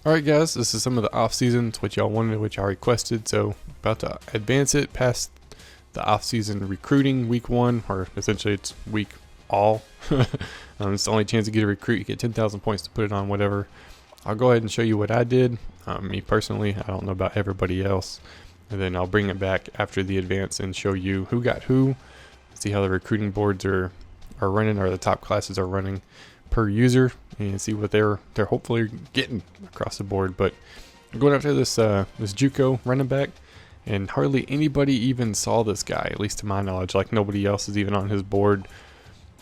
Alright guys, this is some of the off-season, what y'all wanted, what y'all requested, so about to advance it past the off-season recruiting week 1, or essentially it's week all. It's the only chance to get a recruit. You get 10,000 points to put it on whatever. I'll go ahead and show you what I did. Me personally, I don't know about everybody else. And then I'll bring it back after the advance and show you who got who, see how the recruiting boards are running, or the top classes are running per user, and see what they're hopefully getting across the board. But I'm going after this JUCO running back, and hardly anybody even saw this guy, at least to my knowledge. Like, nobody else is even on his board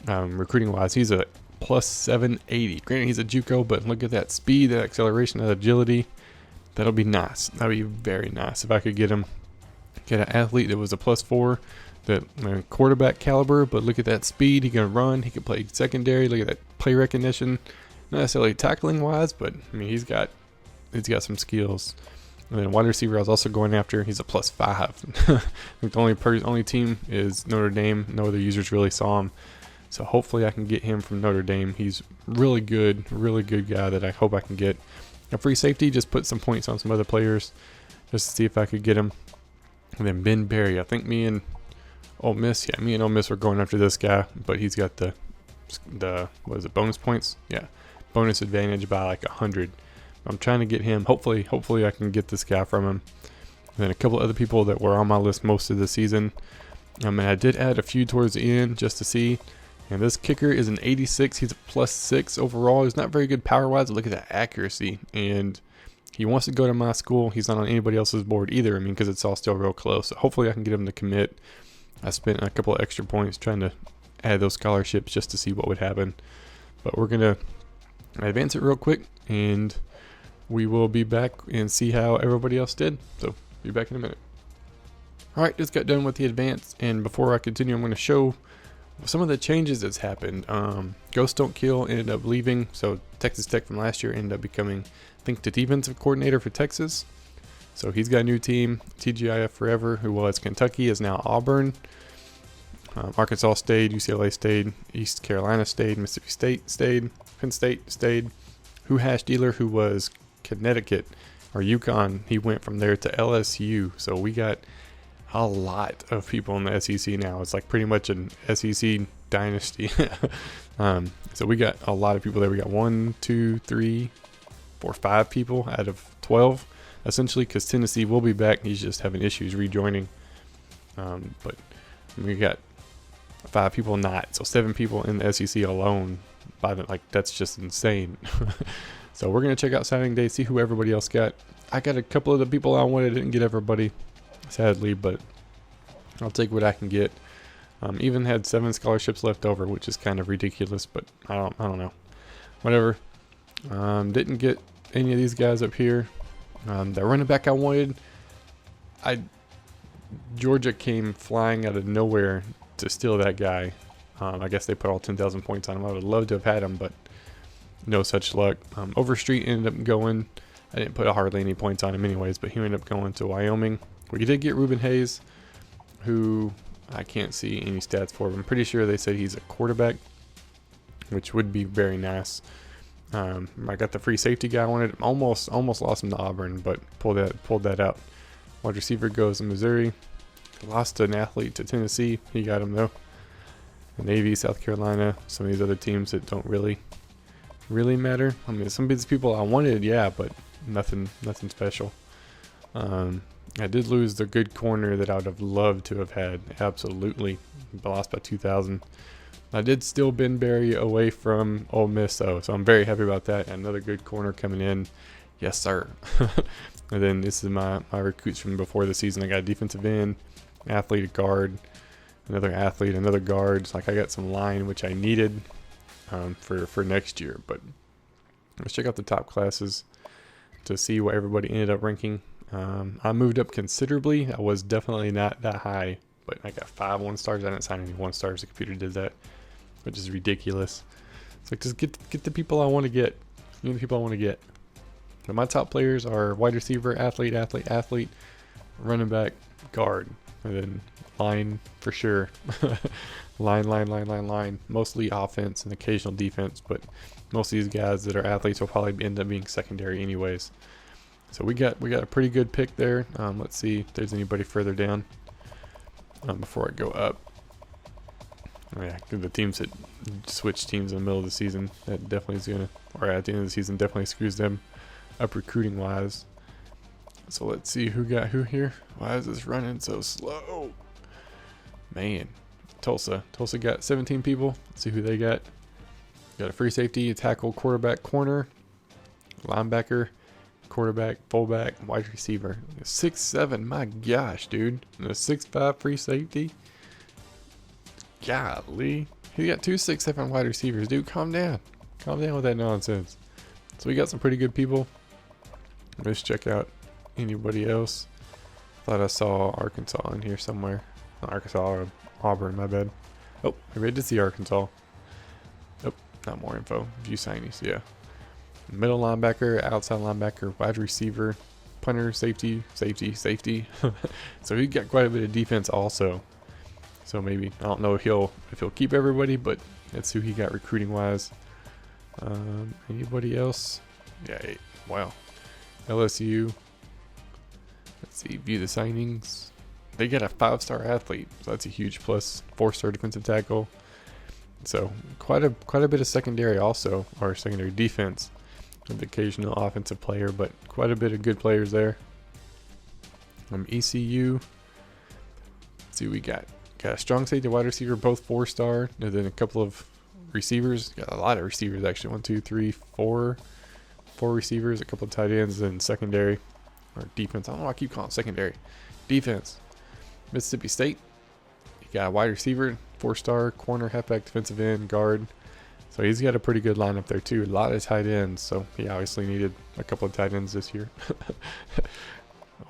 recruiting wise. He's a plus 780. Granted, he's a JUCO, but look at that speed, that acceleration, that agility. That'll be nice. That'll be very nice if I could get an athlete that was a plus 4, that quarterback caliber, but look at that speed. He can run. He can play secondary. Look at that play recognition. Not necessarily tackling wise, but I mean he's got some skills. And then wide receiver I was also going after. He's a plus 5. I think the only team is Notre Dame. No other users really saw him. So hopefully I can get him from Notre Dame. He's really good guy that I hope I can get. A free safety, just put some points on some other players just to see if I could get him. And then Ben Berry. I think me and Ole Miss were going after this guy, but he's got the what is it, bonus points? Yeah, bonus advantage by like 100. I'm trying to get him. Hopefully I can get this guy from him. And then a couple other people that were on my list most of the season. And I did add a few towards the end just to see. And this kicker is an 86. He's a plus 6 overall. He's not very good power-wise, but look at that accuracy. And he wants to go to my school. He's not on anybody else's board either. I mean, because it's all still real close. So hopefully I can get him to commit. I spent a couple of extra points trying to add those scholarships just to see what would happen. But we're going to advance it real quick, and we will be back and see how everybody else did. So be back in a minute. Alright, just got done with the advance, and before I continue, I'm going to show some of the changes that's happened. Ghost Don't Kill ended up leaving, so Texas Tech from last year ended up becoming, I think, the defensive coordinator for Texas. So he's got a new team. TGIF Forever, who was Kentucky, is now Auburn. Arkansas stayed, UCLA stayed, East Carolina stayed, Mississippi State stayed, Penn State stayed. Who Hash Dealer, who was Connecticut or UConn, he went from there to LSU. So we got a lot of people in the SEC now. It's like pretty much an SEC dynasty. So we got a lot of people there. We got 1, 2, 3, 4, 5 people out of 12, essentially, because Tennessee will be back. He's just having issues rejoining. But we got 5 people not. So 7 people in the SEC alone. That's just insane. So we're going to check out signing day, see who everybody else got. I got a couple of the people I wanted. Didn't get everybody, sadly, but I'll take what I can get. Even had 7 scholarships left over, which is kind of ridiculous, but I don't know. Whatever. Didn't get any of these guys up here. The running back I wanted, Georgia came flying out of nowhere to steal that guy. I guess they put all 10,000 points on him. I would love to have had him, but no such luck. Overstreet ended up going. I didn't put hardly any points on him anyways, but he ended up going to Wyoming. We did get Ruben Hayes, who I can't see any stats for. I'm pretty sure they said he's a quarterback, which would be very nice. I got the free safety guy I wanted. Almost lost him to Auburn, but pulled that out. Wide receiver goes to Missouri. Lost an athlete to Tennessee. He got him though. Navy, South Carolina, some of these other teams that don't really matter. I mean, some of these people I wanted, yeah, but nothing special. I did lose the good corner that I would have loved to have had. Absolutely. Lost by 2,000. I did steal Ben Berry away from Ole Miss, though, so I'm very happy about that. Another good corner coming in. Yes, sir. And then this is my recruits from before the season. I got a defensive end, athlete, a guard, another athlete, another guard. It's like I got some line, which I needed for next year. But let's check out the top classes to see what everybody ended up ranking. I moved up considerably. I was definitely not that high, but I got 5 1-stars. I didn't sign any 1-stars. The computer did that, which is ridiculous. It's like, just get the people I want to get. Get the people I want to get. But my top players are wide receiver, athlete, running back, guard. And then line for sure. line. Mostly offense and occasional defense, but most of these guys that are athletes will probably end up being secondary anyways. So we got a pretty good pick there. Let's see if there's anybody further down before I go up. Oh, yeah, the teams that switch teams in the middle of the season, that definitely is gonna, or at the end of the season, definitely screws them up recruiting wise. So let's see who got who here. Why is this running so slow? Man, Tulsa got 17 people. Let's see who they got. Got a free safety, a tackle, quarterback, corner, linebacker, quarterback, fullback, wide receiver. 6'7", my gosh, dude. And a 6'5" free safety. Golly. He got 2 6'7" wide receivers. Dude, calm down. Calm down with that nonsense. So we got some pretty good people. Let's check out anybody else. Thought I saw Arkansas in here somewhere. Not Arkansas or Auburn, my bad. Oh, maybe I did see Arkansas. Oh, not more info. View signees, yeah. Middle linebacker, outside linebacker, wide receiver, punter, safety. So he got quite a bit of defense also. So maybe, I don't know if he'll keep everybody, but that's who he got recruiting wise. Anybody else? Yeah, wow. LSU. Let's see, view the signings. They got a 5-star athlete, so that's a huge plus. 4-star defensive tackle. So quite a bit of secondary also, or secondary defense. With the occasional offensive player, but quite a bit of good players there. ECU. Let's see, we got a strong safety, wide receiver, both 4-star, and then a couple of receivers. Got a lot of receivers actually. 1, 2, 3, 4 receivers, a couple of tight ends, and secondary or defense. I don't know why I keep calling it secondary. Defense. Mississippi State. You got a wide receiver, 4-star, corner, halfback, defensive end, guard. So he's got a pretty good lineup there too. A lot of tight ends. So he obviously needed a couple of tight ends this year.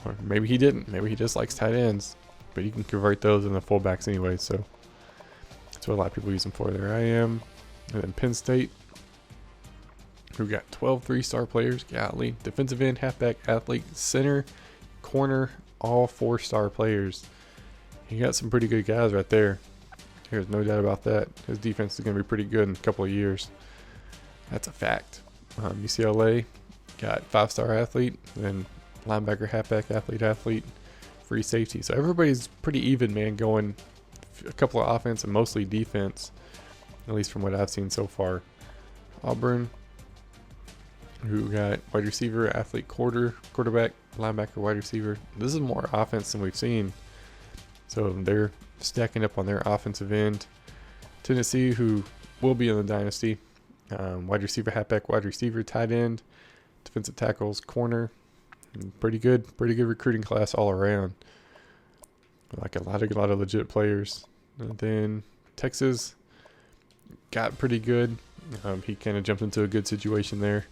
Or maybe he didn't. Maybe he just likes tight ends. But you can convert those into fullbacks anyway. So that's what a lot of people use them for. There I am. And then Penn State, who got 12 3-star players. Golly. Defensive end, halfback, athlete, center, corner, all 4-star players. He got some pretty good guys right there. There's no doubt about that. His defense is going to be pretty good in a couple of years. That's a fact. UCLA got 5-star athlete, then linebacker, halfback, athlete, free safety. So everybody's pretty even, man, going a couple of offense and mostly defense, at least from what I've seen so far. Auburn, who got wide receiver, athlete, quarterback, linebacker, wide receiver. This is more offense than we've seen. So they're stacking up on their offensive end. Tennessee, who will be in the Dynasty, wide receiver, halfback, wide receiver, tight end, defensive tackles, corner. Pretty good recruiting class all around. Like a lot of legit players. And then Texas got pretty good. He kind of jumped into a good situation there.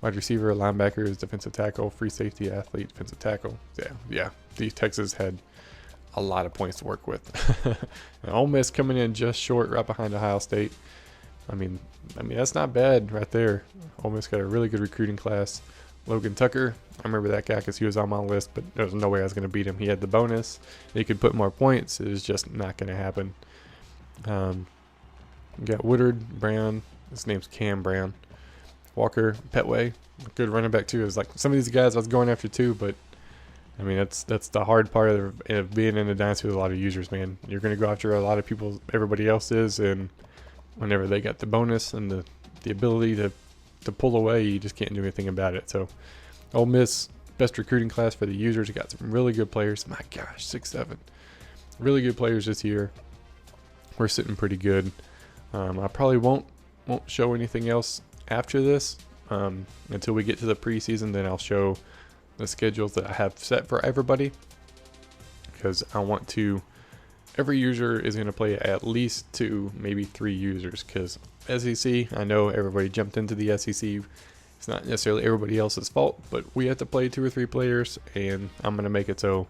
Wide receiver, linebackers, defensive tackle, free safety, athlete, defensive tackle. Yeah. Texas had a lot of points to work with. And Ole Miss coming in just short, right behind Ohio State. I mean that's not bad right there. Ole Miss got a really good recruiting class. Logan Tucker, I remember that guy because he was on my list, but there was no way I was going to beat him. He had the bonus. He could put more points. It was just not going to happen. We got Woodard, Brown. His name's Cam Brown. Walker, Petway, good running back too. It was like some of these guys I was going after too, but I mean that's the hard part of being in a dynasty with a lot of users, man. You're going to go after a lot of people, everybody else is, and whenever they got the bonus and the ability to pull away, you just can't do anything about it. So Ole Miss, best recruiting class for the users. You got some really good players. My gosh, 6'7", really good players this year. We're sitting pretty good. I probably won't show anything else after this until we get to the preseason. Then I'll show the schedules that I have set for everybody, because I want to. Every user is going to play at least 2, maybe 3 users, because SEC, I know everybody jumped into the SEC. It's not necessarily everybody else's fault, but we have to play 2 or 3 players, and I'm going to make it so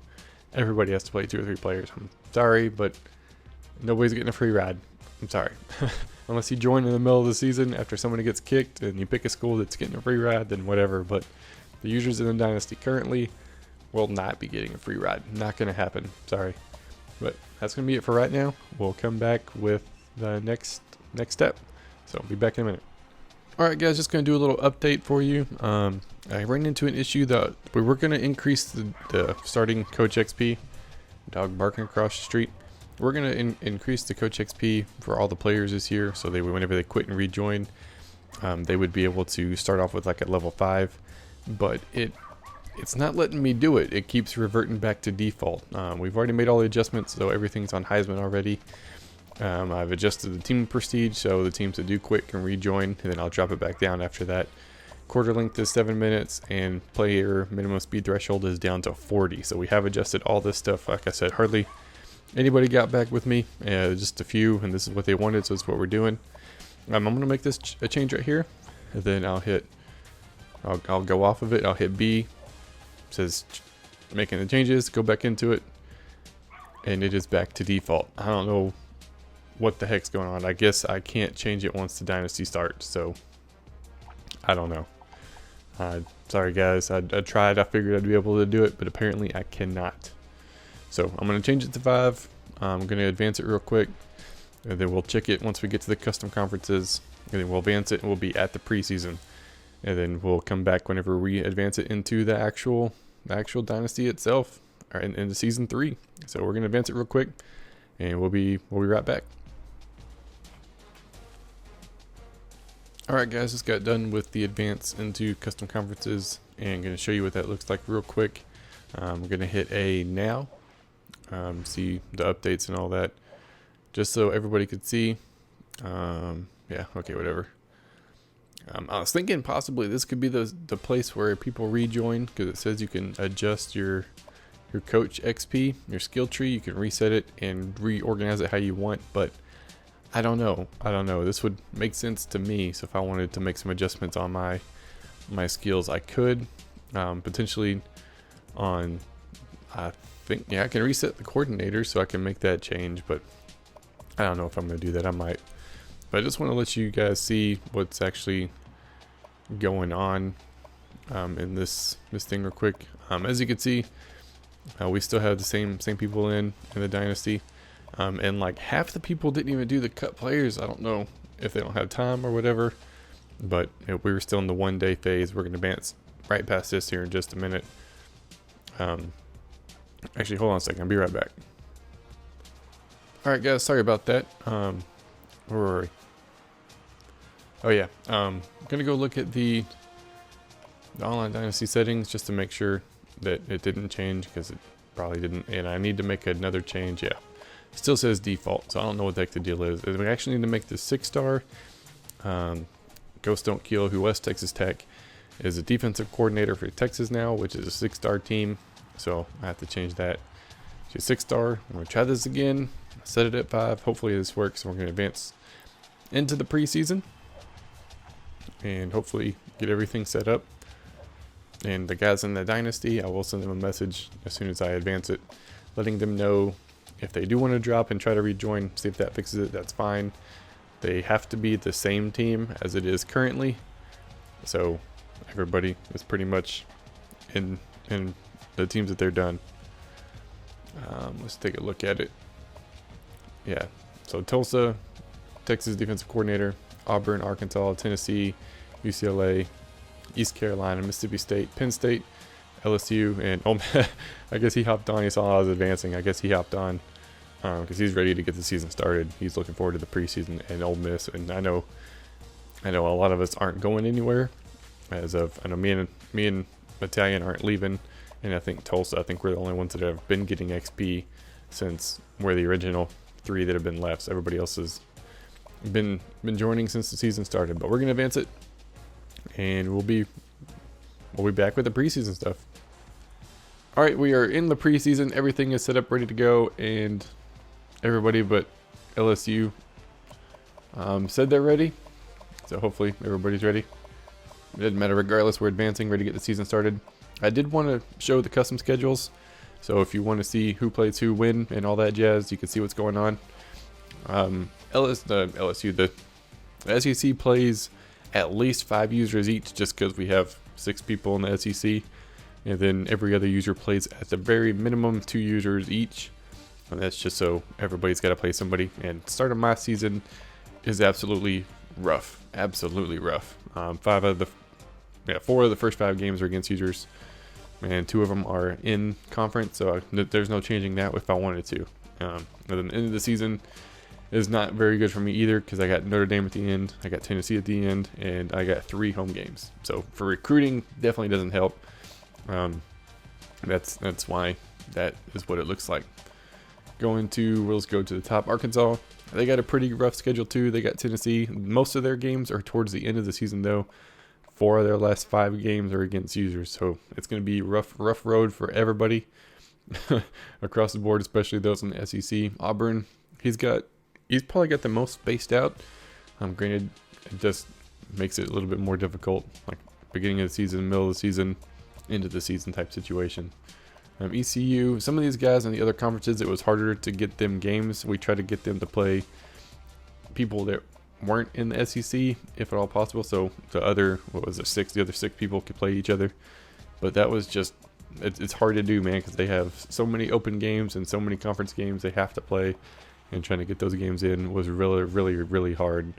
everybody has to play 2 or 3 players. I'm sorry, but nobody's getting a free ride. I'm sorry. Unless you join in the middle of the season after somebody gets kicked and you pick a school that's getting a free ride, then whatever. But the users in the Dynasty currently will not be getting a free ride. Not going to happen. Sorry. But that's going to be it for right now. We'll come back with the next step. So I'll be back in a minute. Alright guys, just going to do a little update for you. I ran into an issue that we were going to increase the starting Coach XP. Dog barking across the street. We're going to increase the Coach XP for all the players this year, so whenever they quit and rejoin, they would be able to start off with like a level 5, but it's not letting me do it. It keeps reverting back to default. We've already made all the adjustments, so everything's on Heisman already. I've adjusted the team prestige, so the teams that do quit can rejoin, and then I'll drop it back down after that. Quarter length is 7 minutes, and player minimum speed threshold is down to 40. So we have adjusted all this stuff. Like I said, hardly anybody got back with me, just a few, and this is what they wanted, so it's what we're doing. I'm going to make this a change right here, and then I'll go off of it. I'll hit B. It says making the changes, go back into it, and it is back to default. I don't know what the heck's going on. I guess I can't change it once the Dynasty starts, so I don't know. Sorry guys, I tried. I figured I'd be able to do it, but apparently I cannot. So I'm going to change it to 5. I'm going to advance it real quick, and then we'll check it once we get to the custom conferences, and then we'll advance it, and we'll be at the preseason, and then we'll come back whenever we advance it into the actual Dynasty itself, or into season 3. So we're going to advance it real quick, and we'll be right back. Alright guys, just got done with the advance into custom conferences, and I'm going to show you what that looks like real quick. I'm going to hit A now, see the updates and all that, just so everybody could see. Yeah, okay, whatever. I was thinking possibly this could be the place where people rejoin, because it says you can adjust your coach XP, your skill tree. You can reset it and reorganize it how you want, but I don't know. This would make sense to me. So if I wanted to make some adjustments on my skills, I could potentially on. I think I can reset the coordinator, so I can make that change. But I don't know if I'm going to do that. I might. But I just want to let you guys see what's actually going on in this thing real quick. As you can see, we still have the same people in the Dynasty. And like half the people didn't even do the cut players. I don't know if they don't have time or whatever, but we were still in the 1 day phase. We're going to advance right past this here in just a minute. Actually, hold on a second. I'll be right back. All right, guys. Sorry about that. Where were we? Oh yeah. I'm going to go look at the online Dynasty settings just to make sure that it didn't change, because it probably didn't. And I need to make another change. Yeah. Still says default, so I don't know what the heck the deal is. We actually need to make this 6-star. Ghost Don't Kill, who West Texas Tech, is a defensive coordinator for Texas now, which is a 6-star team. So I have to change that to 6-star. I'm going to try this again. Set it at 5. Hopefully this works. We're going to advance into the preseason and hopefully get everything set up. And the guys in the Dynasty, I will send them a message as soon as I advance it, letting them know if they do want to drop and try to rejoin, see if that fixes it. That's fine. They have to be the same team as it is currently, so everybody is pretty much in the teams that they're done. Let's take a look at it. Yeah, so Tulsa, Texas defensive coordinator, Auburn, Arkansas, Tennessee, UCLA, East Carolina, Mississippi State, Penn State, LSU, and I guess he hopped on. He saw I was advancing. I guess he hopped on because he's ready to get the season started. He's looking forward to the preseason and Ole Miss. And I know a lot of us aren't going anywhere. I know me and Battalion aren't leaving, and I think Tulsa. I think we're the only ones that have been getting XP since we're the original 3 that have been left. So everybody else has been joining since the season started. But we're gonna advance it, and we'll be back with the preseason stuff. All right, we are in the preseason. Everything is set up, ready to go, and everybody but LSU said they're ready. So hopefully everybody's ready. It doesn't matter, regardless. We're advancing, ready to get the season started. I did want to show the custom schedules, so if you want to see who plays who, when, and all that jazz, you can see what's going on. The SEC plays at least 5 users each, just because we have 6 people in the SEC, and then every other user plays at the very minimum 2 users each. And that's just so everybody's got to play somebody. And start of my season is absolutely rough. Absolutely rough. 4 of the first 5 games are against users, and 2 of them are in conference. So there's no changing that if I wanted to. And then the end of the season is not very good for me either, because I got Notre Dame at the end, I got Tennessee at the end, and I got 3 home games. So for recruiting, definitely doesn't help. That's why that is what it looks like. Let's go to the top. Arkansas, they got a pretty rough schedule too. They got Tennessee. Most of their games are towards the end of the season though. 4 of their last 5 games are against users, so it's going to be rough road for everybody across the board, especially those in the SEC. Auburn, he's probably got the most spaced out. Granted, it just makes it a little bit more difficult, like beginning of the season, middle of the season, end of the season type situation. ECU, some of these guys in the other conferences, it was harder to get them games. We tried to get them to play people that weren't in the SEC, if at all possible. So the other 6 people could play each other. But that was just, it's hard to do, man, because they have so many open games and so many conference games they have to play. And trying to get those games in was really, really, really hard.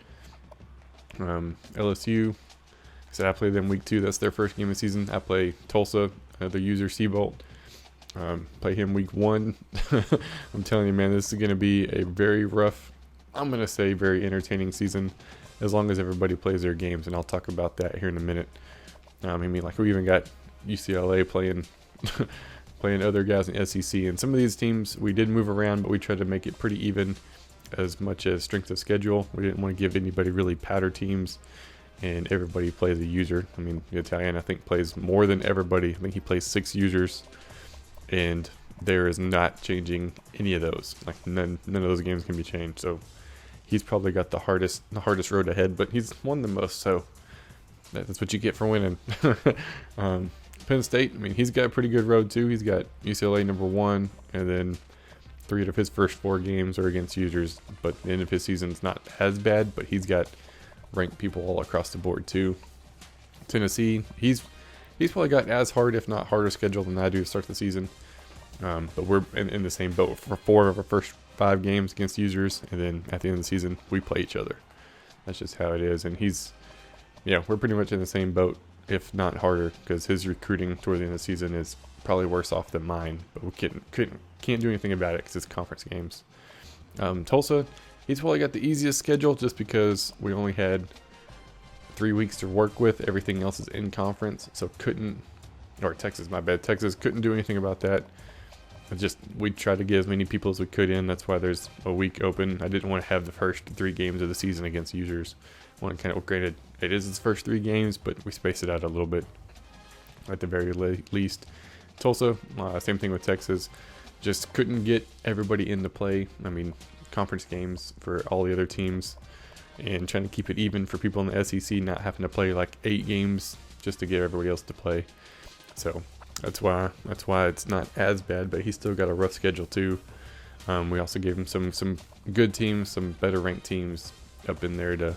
LSU, so I play them week 2. That's their first game of the season. I play Tulsa, the user Seabolt. Play him week 1. I'm telling you, man, this is going to be a very rough, I'm going to say very entertaining season, as long as everybody plays their games, and I'll talk about that here in a minute. Like we even got UCLA playing playing other guys in SEC, and some of these teams we did move around, but we tried to make it pretty even as much as strength of schedule. We didn't want to give anybody really powder teams, and everybody plays a user. The Italian, I think, plays more than everybody. I think he plays 6 users. And there is not changing any of those. Like none of those games can be changed. So he's probably got the hardest road ahead, but he's won the most. So that's what you get for winning. Penn State, he's got a pretty good road too. He's got UCLA number 1, and then 3 of his first 4 games are against users. But the end of his season's not as bad, but he's got ranked people all across the board too. Tennessee, he's probably got as hard, if not harder, schedule than I do to start the season. But we're in the same boat for 4 of our first 5 games against users, and then at the end of the season, we play each other. That's just how it is. And we're pretty much in the same boat, if not harder, because his recruiting toward the end of the season is probably worse off than mine. But we can't do anything about it because it's conference games. Tulsa, he's probably got the easiest schedule just because we only had 3 weeks to work with. Everything else is in conference, so Texas couldn't do anything about that. We tried to get as many people as we could in. That's why there's a week open. I didn't want to have the first 3 games of the season against users. Granted, it is his first 3 games, but we spaced it out a little bit at the very least. Tulsa, same thing with Texas. Just couldn't get everybody into play. Conference games for all the other teams, and trying to keep it even for people in the SEC, not having to play like 8 games just to get everybody else to play. So that's why it's not as bad, but he's still got a rough schedule too. We also gave him some good teams, some better ranked teams up in there to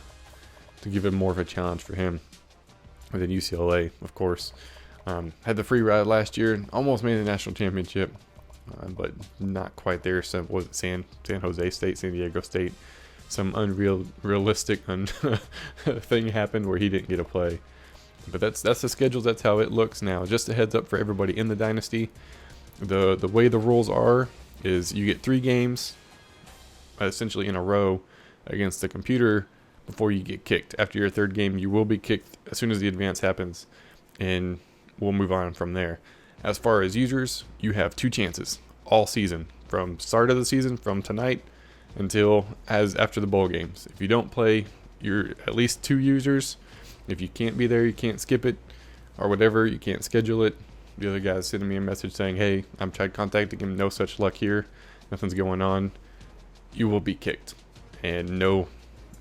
give it more of a challenge for him. And then UCLA, of course, had the free ride last year, almost made the national championship, but not quite there. So was it San Jose State, San Diego State? Some unrealistic thing happened where he didn't get a play. But that's the schedule. That's how it looks now. Just a heads up for everybody in the Dynasty. The way the rules are is you get 3 games essentially in a row against the computer before you get kicked. After your 3rd game, you will be kicked as soon as the advance happens, and we'll move on from there. As far as users, you have 2 chances all season, from start of the season, from tonight until after the bowl games. If you don't play, you're at least 2 users. If you can't be there, you can't skip it or whatever, you can't schedule it. The other guy's sending me a message saying, hey, I'm tried contacting him, no such luck here, nothing's going on. You will be kicked. And no,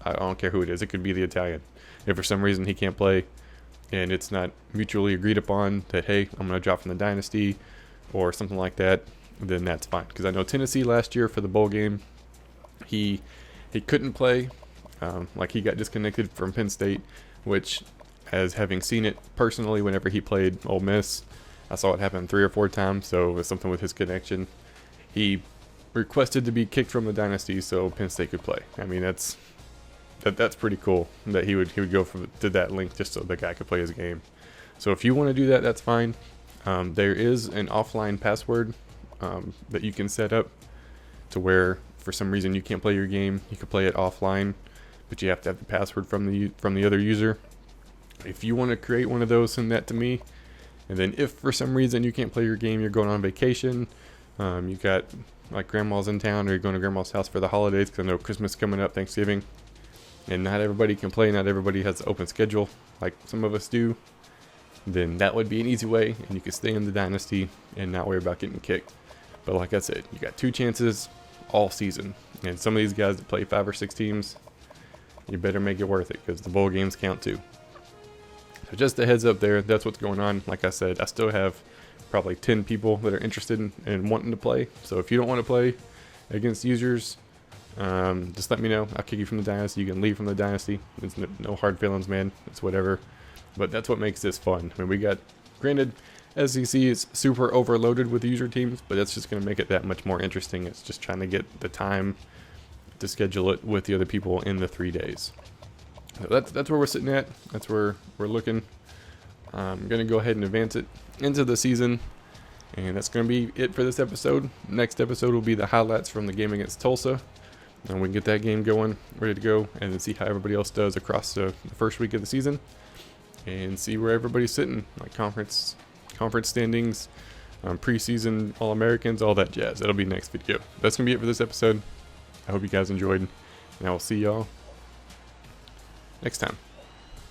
I don't care who it is. It could be the Italian. If for some reason he can't play and it's not mutually agreed upon that, hey, I'm going to drop from the Dynasty or something like that, then that's fine. Because I know Tennessee last year for the bowl game, he couldn't play. He got disconnected from Penn State, which, as having seen it personally whenever he played Ole Miss, I saw it happen 3 or 4 times, so it was something with his connection. He requested to be kicked from the Dynasty so Penn State could play. I mean, that's pretty cool that he would go to that link just so the guy could play his game. So if you want to do that, that's fine. There is an offline password that you can set up to where for some reason you can't play your game. You can play it offline, but you have to have the password from the other user. If you want to create one of those, send that to me. And then if for some reason you can't play your game, you're going on vacation, you got like grandma's in town, or you're going to grandma's house for the holidays, because I know Christmas coming up, Thanksgiving, and not everybody can play, not everybody has an open schedule like some of us do, then that would be an easy way, and you could stay in the Dynasty and not worry about getting kicked. But like I said, you got 2 chances all season, and some of these guys that play 5 or 6 teams, you better make it worth it, because the bowl games count too. So just a heads up there, that's what's going on. Like I said, I still have probably 10 people that are interested in wanting to play. So if you don't want to play against users, just let me know. I'll kick you from the Dynasty. You can leave from the Dynasty. It's no hard feelings, man. It's whatever. But that's what makes this fun. I mean, we got, granted, SEC is super overloaded with user teams, but that's just going to make it that much more interesting. It's just trying to get the time to schedule it with the other people in the 3 days. So that's where we're sitting at. That's where we're looking. I'm going to go ahead and advance it into the season. And that's going to be it for this episode. Next episode will be the highlights from the game against Tulsa. And we can get that game going, ready to go, and then see how everybody else does across the first week of the season. And see where everybody's sitting, like conference standings, preseason All-Americans, all that jazz. That'll be next video. That's going to be it for this episode. I hope you guys enjoyed, and I will see y'all next time.